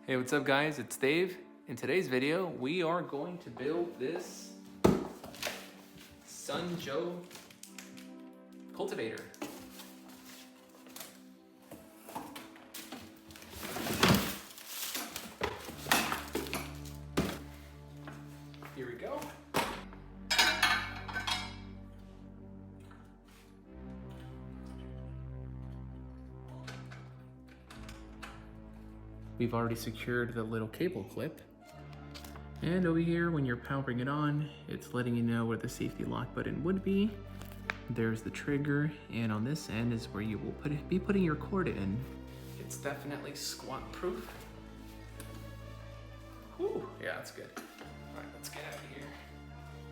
Hey, what's up guys? It's Dave. In today's video, we are going to build this Sunjo cultivator. Here we go. We've already secured the little cable clip. And over here, when you're powering it on, it's letting you know where the safety lock button would be. There's the trigger, and on this end is where you will be putting your cord in. It's definitely squat proof. Whew, yeah, that's good. All right, let's get out of here.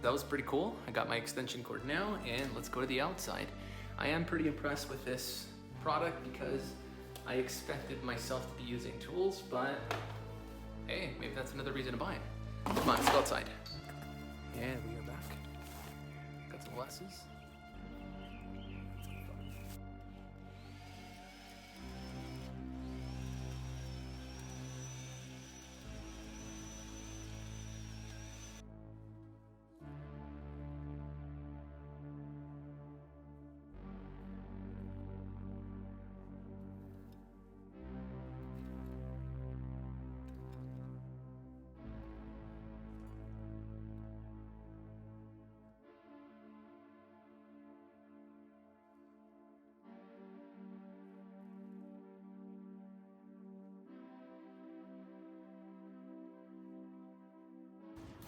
That was pretty cool. I got my extension cord now, and let's go to the outside. I am pretty impressed with this product because I expected myself to be using tools, but hey, maybe that's another reason to buy it. Come on, let's go outside. And we are back. Got some glasses.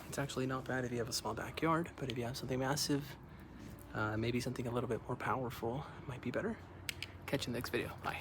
It's actually not bad if you have a small backyard, but if you have something massive, maybe something a little bit more powerful might be better. Catch you in the next video. Bye.